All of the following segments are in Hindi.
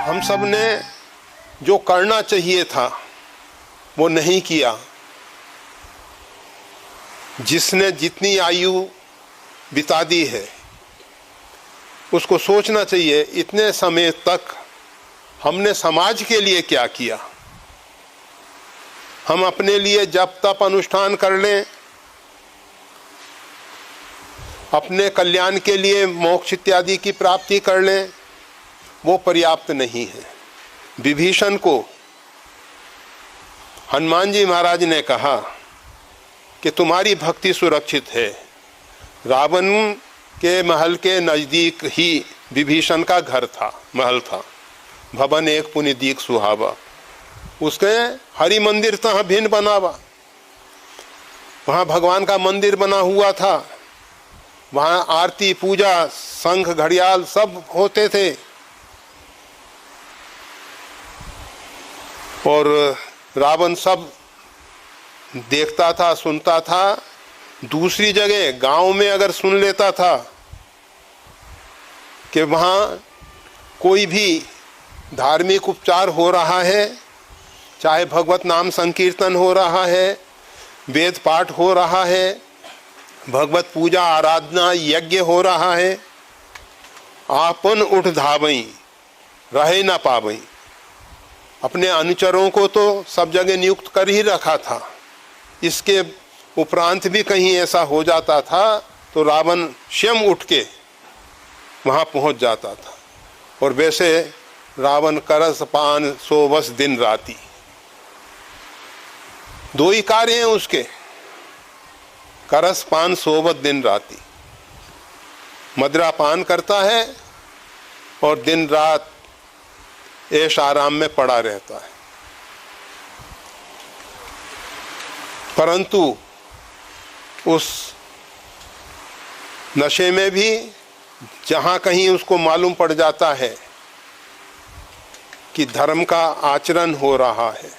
हम सब ने जो करना चाहिए था वो नहीं किया। जिसने जितनी आयु बिता दी है उसको सोचना चाहिए इतने समय तक हमने समाज के लिए क्या किया। हम अपने लिए जप तप अनुष्ठान कर लें, अपने कल्याण के लिए मोक्ष इत्यादि की प्राप्ति कर लें, वो पर्याप्त नहीं है। विभीषण को हनुमान जी महाराज ने कहा कि तुम्हारी भक्ति सुरक्षित है। रावण के महल के नजदीक ही विभीषण का घर था, महल था। भवन एक पुनि दीक सुहावा, उसके हरि मंदिर तह भिन्न बनावा। वहाँ भगवान का मंदिर बना हुआ था, वहाँ आरती पूजा शंख घड़ियाल सब होते थे। और रावण सब देखता था, सुनता था। दूसरी जगह गांव में अगर सुन लेता था कि वहाँ कोई भी धार्मिक उपचार हो रहा है, चाहे भगवत नाम संकीर्तन हो रहा है, वेद पाठ हो रहा है, भगवत पूजा आराधना यज्ञ हो रहा है, आपन उठ धावई रहे ना पावई। अपने अनुचरों को तो सब जगह नियुक्त कर ही रखा था, इसके उपरांत भी कहीं ऐसा हो जाता था तो रावण स्वयं उठ के वहाँ पहुँच जाता था। और वैसे रावण करस पान सोवस दिन राती, दो ही कार्य हैं उसके, करस पान सोवत दिन राती। मदिरा पान करता है और दिन रात ऐश आराम में पड़ा रहता है। परंतु उस नशे में भी जहां कहीं उसको मालूम पड़ जाता है कि धर्म का आचरण हो रहा है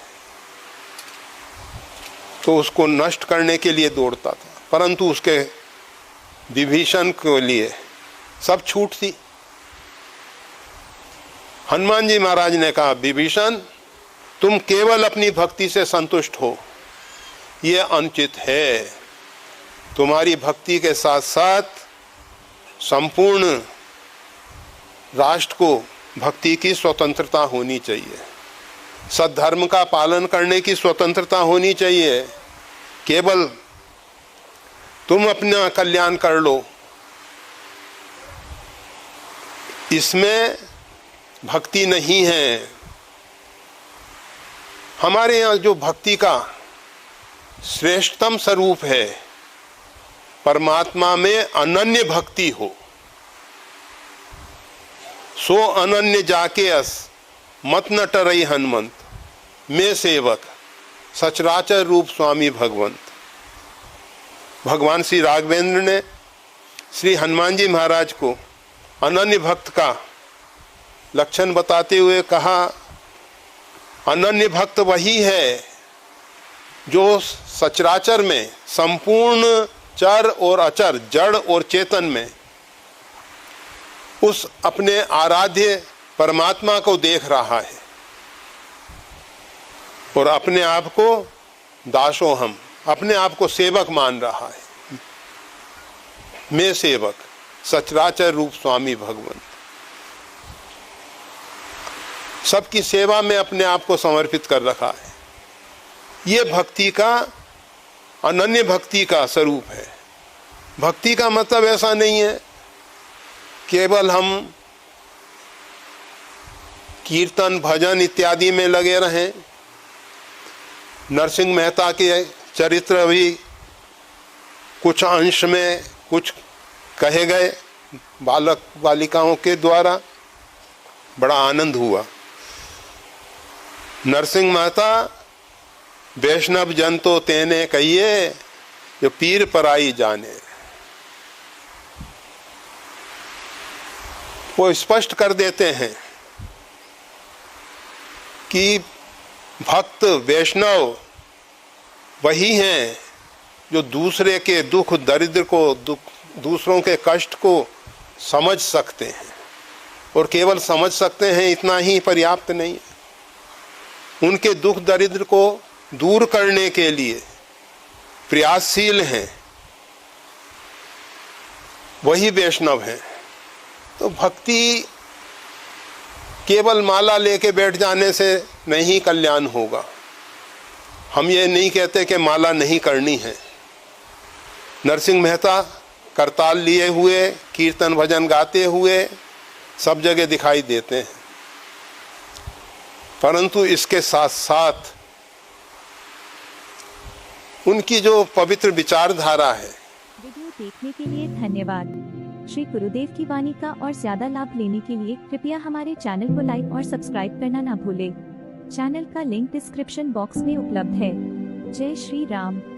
तो उसको नष्ट करने के लिए दौड़ता था। परंतु उसके विभीषण के लिए सब छूट थी। हनुमान जी महाराज ने कहा, विभीषण तुम केवल अपनी भक्ति से संतुष्ट हो, ये अनुचित है। तुम्हारी भक्ति के साथ साथ संपूर्ण राष्ट्र को भक्ति की स्वतंत्रता होनी चाहिए, सद्धर्म का पालन करने की स्वतंत्रता होनी चाहिए। केवल तुम अपना कल्याण कर लो, इसमें भक्ति नहीं है। हमारे यहाँ जो भक्ति का श्रेष्ठतम स्वरूप है, परमात्मा में अनन्य भक्ति हो। सो अनन्य जाके अस मत न टरई हनुमंत, मैं सेवक सचराचर रूप स्वामी भगवंत। भगवान श्री राघवेंद्र ने श्री हनुमान जी महाराज को अनन्य भक्त का लक्षण बताते हुए कहा, अनन्य भक्त वही है जो सचराचर में, संपूर्ण चर और अचर, जड़ और चेतन में उस अपने आराध्य परमात्मा को देख रहा है और अपने आप को दासो हम, अपने आप को सेवक मान रहा है। मैं सेवक सचराचर रूप स्वामी भगवंत, सबकी सेवा में अपने आप को समर्पित कर रखा है। ये भक्ति का, अनन्य भक्ति का स्वरूप है। भक्ति का मतलब ऐसा नहीं है केवल हम कीर्तन भजन इत्यादि में लगे रहें। नरसिंह मेहता के चरित्र भी कुछ अंश में कुछ कहे गए बालक बालिकाओं के द्वारा, बड़ा आनंद हुआ। नरसिंह मेहता वैष्णव जन तो तेने कहिए, जो पीर पराई जाने। वो स्पष्ट कर देते हैं कि भक्त वैष्णव वही हैं जो दूसरे के दुख दरिद्र को, दूसरों के कष्ट को समझ सकते हैं, और केवल समझ सकते हैं इतना ही पर्याप्त नहीं है, उनके दुख दरिद्र को दूर करने के लिए प्रयासशील हैं, वही वैष्णव हैं। तो भक्ति केवल माला लेके बैठ जाने से नहीं कल्याण होगा। हम ये नहीं कहते कि माला नहीं करनी है। नरसिंह मेहता करताल लिए हुए, कीर्तन भजन गाते हुए सब जगह दिखाई देते हैं, परंतु इसके साथ साथ उनकी जो पवित्र विचारधारा है। वीडियो देखने के लिए धन्यवाद। श्री गुरुदेव की वाणी का और ज्यादा लाभ लेने के लिए कृपया हमारे चैनल को लाइक और सब्सक्राइब करना ना भूलें। चैनल का लिंक डिस्क्रिप्शन बॉक्स में उपलब्ध है। जय श्री राम।